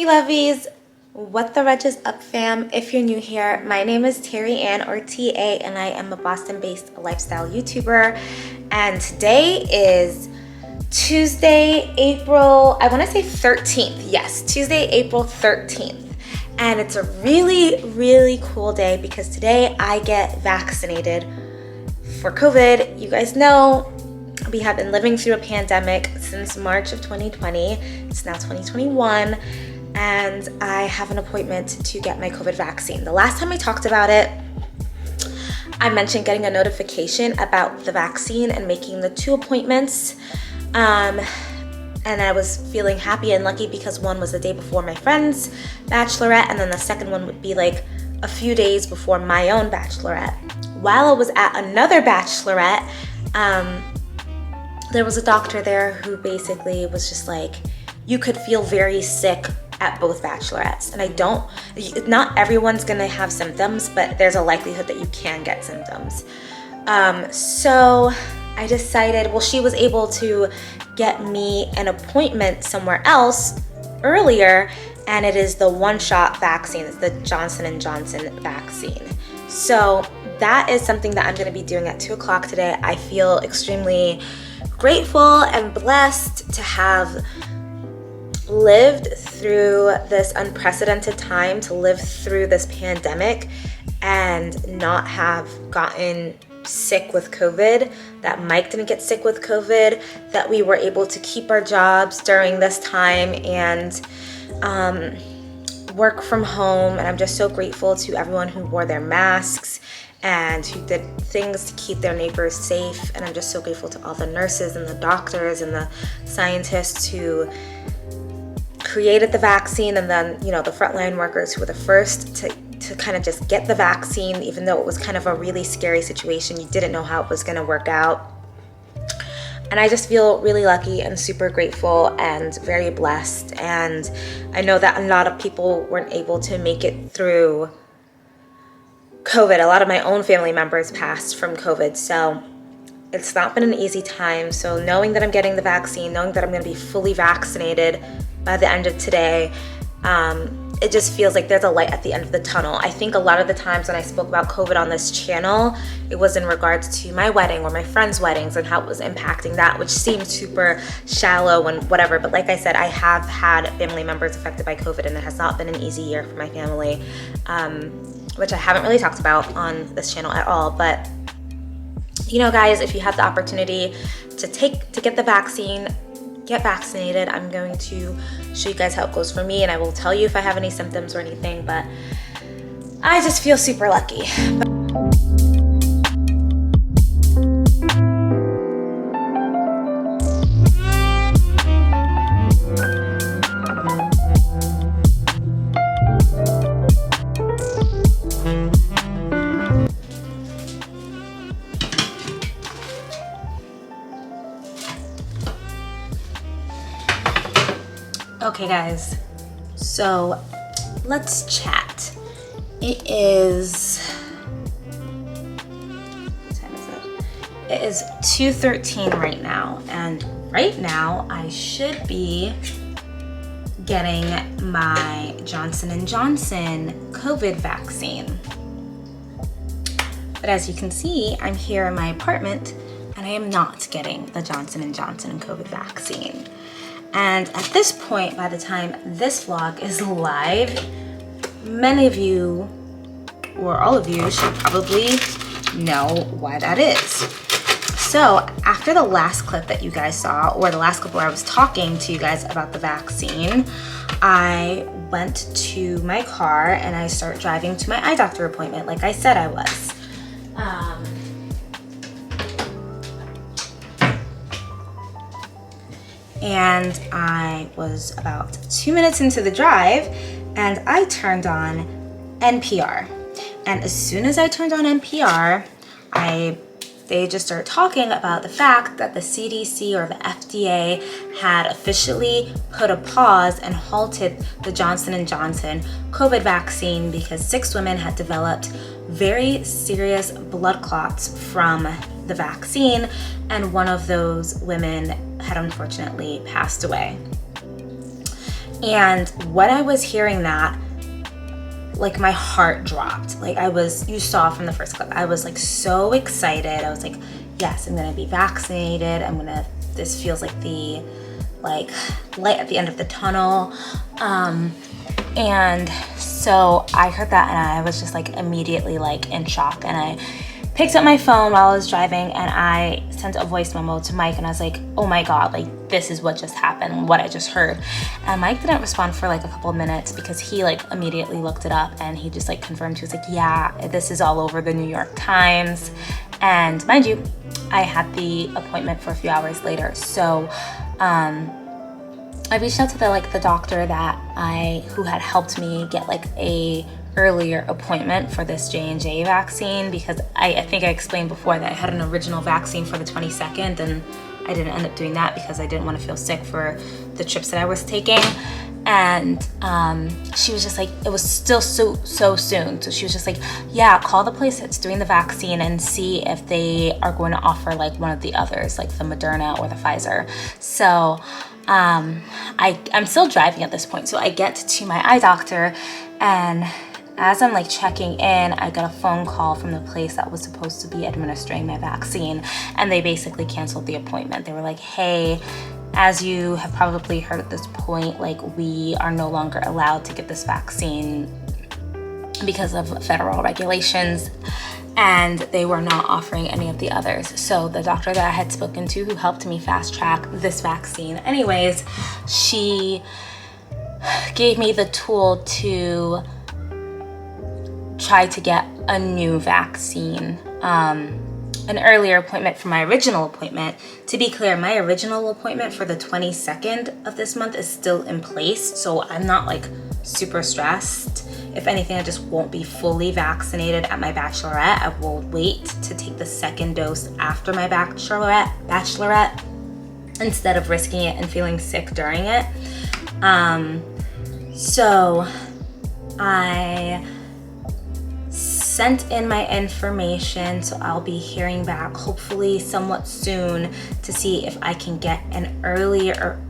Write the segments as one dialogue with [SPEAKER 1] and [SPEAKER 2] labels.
[SPEAKER 1] Hey lovies, what the Rudge is up fam? If you're new here, my name is Terry Ann or TA and I am a Boston-based lifestyle YouTuber, and today is Tuesday, April, I want to say 13th. Yes, Tuesday, April 13th. And it's a really cool day because today I get vaccinated for COVID. You guys know we have been living through a pandemic since March of 2020. It's now 2021, and I have an appointment to get my COVID vaccine. The last time I talked about it, I mentioned getting a notification about the vaccine and making the 2 appointments. And I was feeling happy and lucky because one was the day before my friend's bachelorette, and then the second one would be like a few days before my own bachelorette. While I was at another bachelorette, there was a doctor there who basically was just like, you could feel very sick at both bachelorettes. And not everyone's gonna have symptoms, but there's a likelihood that you can get symptoms. So I decided, well, she was able to get me an appointment somewhere else earlier, and it is the one-shot vaccine. It's the Johnson & Johnson vaccine. So that is something that I'm gonna be doing at 2 o'clock today. I feel extremely grateful and blessed to have lived through this unprecedented time, to live through this pandemic and not have gotten sick with COVID, that Mike didn't get sick with COVID, that we were able to keep our jobs during this time and work from home. And I'm just so grateful to everyone who wore their masks and who did things to keep their neighbors safe. And I'm just so grateful to all the nurses and the doctors and the scientists who created the vaccine, and then, you know, the frontline workers who were the first to kind of just get the vaccine, even though it was kind of a really scary situation. You didn't know how it was going to work out. And I just feel really lucky and super grateful and very blessed. And I know that a lot of people weren't able to make it through COVID. A lot of my own family members passed from COVID, so it's not been an easy time. So knowing that I'm getting the vaccine, knowing that I'm going to be fully vaccinated by the end of today, it just feels like there's a light at the end of the tunnel. I think a lot of the times when I spoke about COVID on this channel, it was in regards to my wedding or my friends' weddings and how it was impacting that, which seemed super shallow and whatever. But like I said, I have had family members affected by COVID, and it has not been an easy year for my family, which I haven't really talked about on this channel at all. But you know, guys, if you have the opportunity to get the vaccine, get vaccinated. I'm going to show you guys how it goes for me, and I will tell you if I have any symptoms or anything, but I just feel super lucky. Okay guys, so let's chat. It is, what time is it? It is 2:13 right now, and right now I should be getting my Johnson & Johnson COVID vaccine. But as you can see, I'm here in my apartment and I am not getting the Johnson & Johnson COVID vaccine. And at this point, by the time this vlog is live, many of you, or all of you, should probably know why that is. So after the last clip that you guys saw, or the last clip where I was talking to you guys about the vaccine, I went to my car and I started driving to my eye doctor appointment like I said I was. And I was about 2 minutes into the drive and I turned on NPR. And as soon as I turned on NPR, they just started talking about the fact that the CDC or the FDA had officially put a pause and halted the Johnson & Johnson COVID vaccine because 6 women had developed very serious blood clots from the vaccine, and one of those women had unfortunately passed away. And when I was hearing that, like my heart dropped. Like you saw from the first clip, I was like so excited. I was like, yes, I'm gonna be vaccinated. This feels like the light at the end of the tunnel. And so I heard that and I was just like immediately like in shock, and I picked up my phone while I was driving and I sent a voice memo to Mike, and I was like, oh my God, like this is what just happened, what I just heard. And Mike didn't respond for like a couple of minutes because he like immediately looked it up and he just like confirmed. He was like, yeah, this is all over the New York Times. And mind you, I had the appointment for a few hours later. So I reached out to the doctor who had helped me get like a earlier appointment for this J&J vaccine, because I think I explained before that I had an original vaccine for the 22nd and I didn't end up doing that because I didn't want to feel sick for the trips that I was taking. And she was just like, it was still so soon. So she was just like, yeah, call the place that's doing the vaccine and see if they are going to offer like one of the others, like the Moderna or the Pfizer. So I'm still driving at this point. So I get to my eye doctor, and as I'm like checking in, I got a phone call from the place that was supposed to be administering my vaccine, and they basically canceled the appointment. They were like, hey, as you have probably heard at this point, like we are no longer allowed to get this vaccine because of federal regulations, and they were not offering any of the others. So the doctor that I had spoken to, who helped me fast track this vaccine anyways, she gave me the tool to try to get a new vaccine, an earlier appointment for my original appointment. To be clear, my original appointment for the 22nd of this month is still in place, so I'm not like super stressed. If anything, I just won't be fully vaccinated at my bachelorette. I will wait to take the second dose after my bachelorette instead of risking it and feeling sick during it. So I sent in my information, so I'll be hearing back hopefully somewhat soon to see if I can get an earlier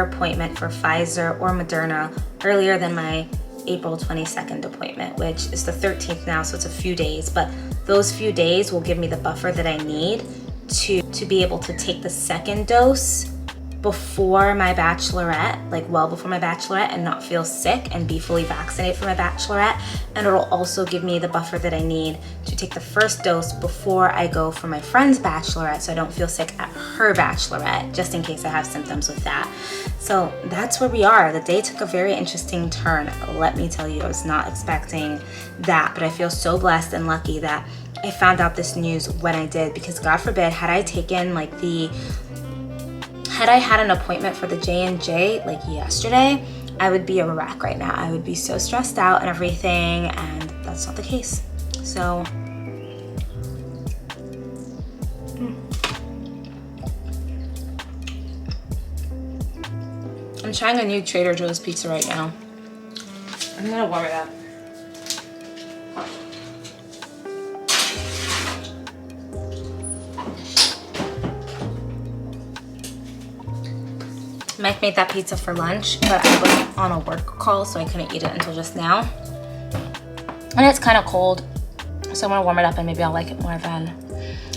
[SPEAKER 1] appointment for Pfizer or Moderna earlier than my April 22nd appointment, which is the 13th now, so it's a few days, but those few days will give me the buffer that I need to be able to take the second dose before my bachelorette, like well before my bachelorette, and not feel sick and be fully vaccinated for my bachelorette. And it'll also give me the buffer that I need to take the first dose before I go for my friend's bachelorette, so I don't feel sick at her bachelorette, just in case I have symptoms with that. So that's where we are. The day took a very interesting turn. Let me tell you, I was not expecting that, but I feel so blessed and lucky that I found out this news when I did, because God forbid, had I had an appointment for the J&J like yesterday, I would be a wreck right now. I would be so stressed out and everything, and that's not the case. So I'm trying a new Trader Joe's pizza right now. I'm gonna warm it up. Mike made that pizza for lunch, but I was on a work call, so I couldn't eat it until just now. And it's kind of cold, so I'm gonna warm it up and maybe I'll like it more then.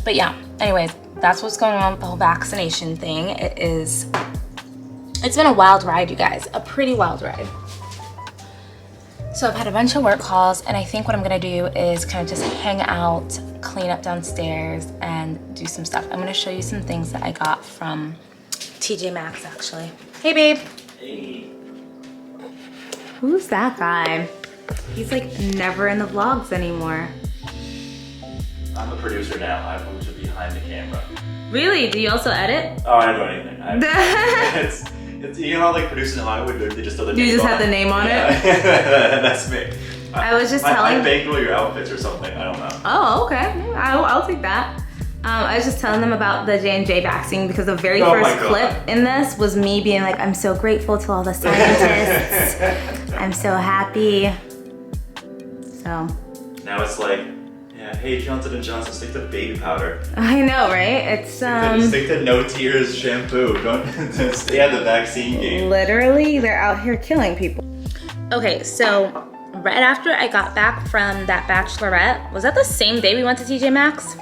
[SPEAKER 1] But yeah, anyways, that's what's going on with the whole vaccination thing. It's been a wild ride, you guys, a pretty wild ride. So I've had a bunch of work calls, and I think what I'm gonna do is kind of just hang out, clean up downstairs, and do some stuff. I'm gonna show you some things that I got from TJ Maxx, actually. Hey, babe.
[SPEAKER 2] Hey.
[SPEAKER 1] Who's that guy? He's like never in the vlogs anymore.
[SPEAKER 2] I'm a producer now. I moved to behind the camera.
[SPEAKER 1] Really? Do you also edit?
[SPEAKER 2] Oh, I don't do anything. It's you know how like producers in Hollywood, they just throw the name on it?
[SPEAKER 1] You just have the name on it?
[SPEAKER 2] That's me.
[SPEAKER 1] I was just telling...
[SPEAKER 2] I baked all your outfits or something. I don't know.
[SPEAKER 1] Oh, okay. I'll take that. I was just telling them about the J&J vaccine, because the very first clip in this was me being like, I'm so grateful to all the scientists. I'm so happy. So.
[SPEAKER 2] Now it's like, yeah, Hey, Johnson & Johnson, stick to baby powder.
[SPEAKER 1] I know, right? It's
[SPEAKER 2] Stick to no tears shampoo. Don't stay at the vaccine game.
[SPEAKER 1] Literally, they're out here killing people. Okay, so right after I got back from that bachelorette, was that the same day we went to TJ Maxx?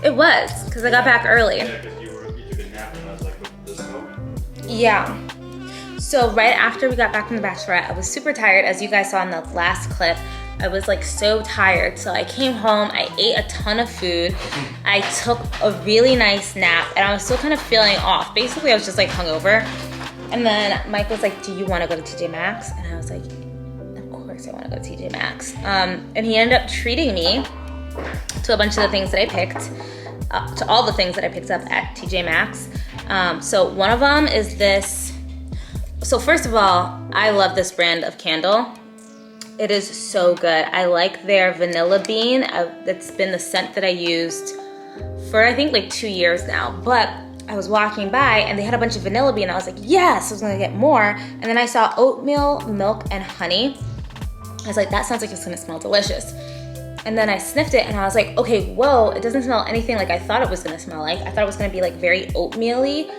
[SPEAKER 1] It was, because I got back early.
[SPEAKER 2] Yeah, because you took a nap and I was like, with the smoke.
[SPEAKER 1] Yeah. So right after we got back from the bachelorette, I was super tired. As you guys saw in the last clip, I was like so tired. So I came home, I ate a ton of food. I took a really nice nap and I was still kind of feeling off. Basically, I was just like hungover. And then Mike was like, do you want to go to TJ Maxx? And I was like, of course I want to go to TJ Maxx. And he ended up treating me to a bunch of the things that I picked, to all the things that I picked up at TJ Maxx. So one of them is this. So first of all, I love this brand of candle. It is so good. I like their vanilla bean. That's been the scent that I used for I think like 2 years now. But I was walking by and they had a bunch of vanilla bean. I was like, yes, I was gonna get more. And then I saw oatmeal, milk, and honey. I was like, that sounds like it's gonna smell delicious. And then I sniffed it and I was like, okay, whoa, it doesn't smell anything like I thought it was gonna smell like. I thought it was gonna be like very oatmeal-y,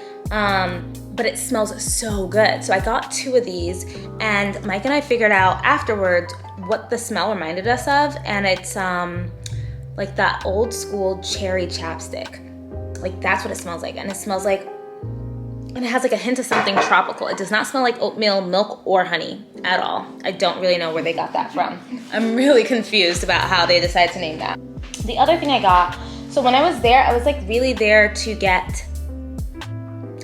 [SPEAKER 1] but it smells so good. So I got 2 of these and Mike and I figured out afterwards what the smell reminded us of. And it's like that old school cherry chapstick. Like that's what it smells like. And it smells like, and it has like a hint of something tropical. It does not smell like oatmeal, milk, or honey at all. I don't really know where they got that from. I'm really confused about how they decided to name that. The other thing I got, so when I was there, I was like really there to get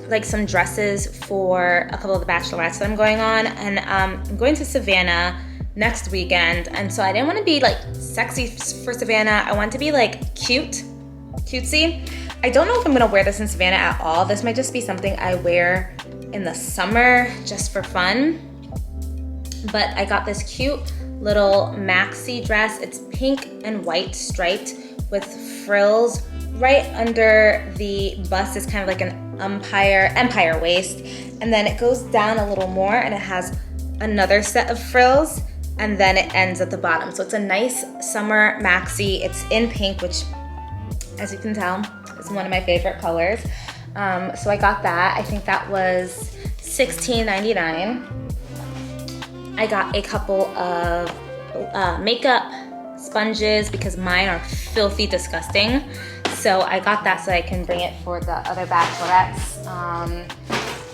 [SPEAKER 1] like some dresses for a couple of the bachelorettes that I'm going on. And I'm going to Savannah next weekend. And so I didn't want to be like sexy for Savannah. I want to be like cutesy. I don't know if I'm gonna wear this in Savannah at all. This might just be something I wear in the summer just for fun. But I got this cute little maxi dress. It's pink and white striped with frills. Right under the bust is kind of like an empire waist. And then it goes down a little more and it has another set of frills and then it ends at the bottom. So it's a nice summer maxi. It's in pink, which as you can tell, is one of my favorite colors. So I got that. I think that was $16.99. I got a couple of makeup sponges because mine are filthy disgusting. So I got that so I can bring it for the other bachelorettes.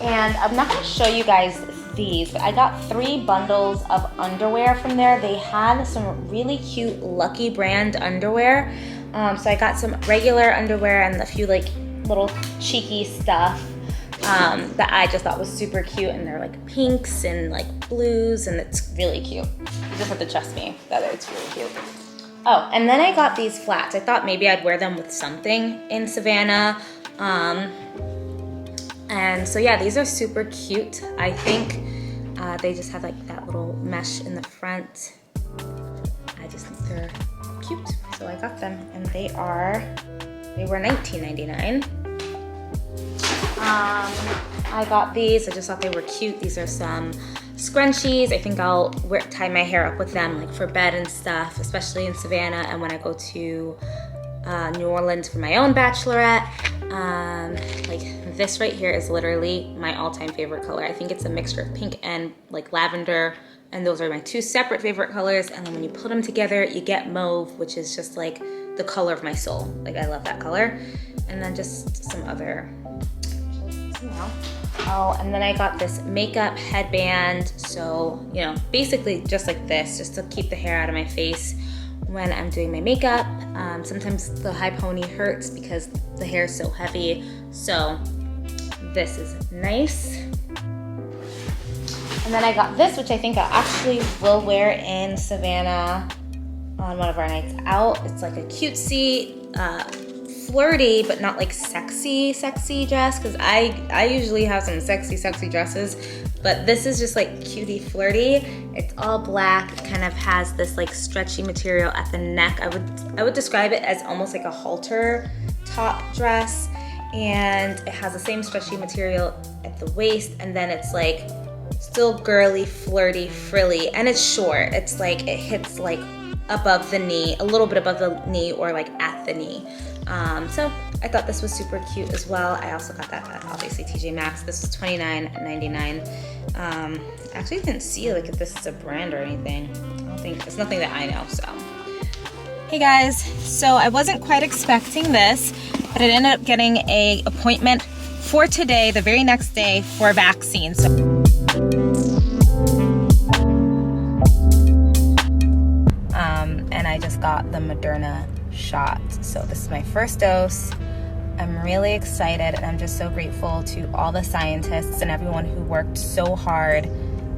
[SPEAKER 1] And I'm not gonna show you guys these, but I got 3 bundles of underwear from there. They had some really cute Lucky brand underwear. So I got some regular underwear and a few like little cheeky stuff that I just thought was super cute, and they're like pinks and like blues, and it's really cute. You just have to trust me that it's really cute. Oh, and then I got these flats. I thought maybe I'd wear them with something in Savannah. And so yeah, these are super cute. I think they just have like that little mesh in the front. I just think they're cute. So I got them and they were $19.99. I got these, I just thought they were cute. These are some scrunchies. I think I'll tie my hair up with them like for bed and stuff, especially in Savannah and when I go to New Orleans for my own bachelorette. Like this right here is literally my all-time favorite color. I think it's a mixture of pink and like lavender, and those are my 2 separate favorite colors. And then when you put them together, you get mauve, which is just like the color of my soul. Like I love that color. And then just some other, oh, and then I got this makeup headband. So, you know, basically just like this, just to keep the hair out of my face when I'm doing my makeup. Sometimes the high pony hurts because the hair is so heavy. So this is nice. And then I got this, which I think I actually will wear in Savannah on one of our nights out. It's like a cutesy, flirty, but not like sexy dress, because I usually have some sexy dresses, but this is just like cutie flirty. It's all black. It kind of has this like stretchy material at the neck. I would describe it as almost like a halter top dress, and it has the same stretchy material at the waist, and then it's like still girly, flirty, frilly, and it's short. It's like, it hits like above the knee, a little bit above the knee or like at the knee. So I thought this was super cute as well. I also got that at obviously TJ Maxx. This was $29.99. Actually didn't see like if this is a brand or anything. I don't think, it's nothing that I know, so. Hey guys, so I wasn't quite expecting this, but I ended up getting an appointment for today, the very next day, for a vaccine. So and I just got the Moderna shot. So this is my first dose. I'm really excited, and I'm just so grateful to all the scientists and everyone who worked so hard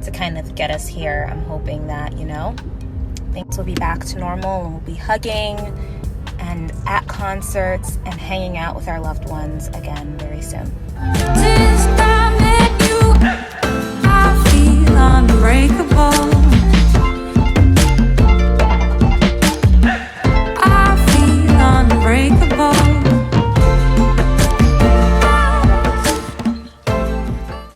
[SPEAKER 1] to kind of get us here. I'm hoping that, you know, things will be back to normal and we'll be hugging and at concerts and hanging out with our loved ones again very soon.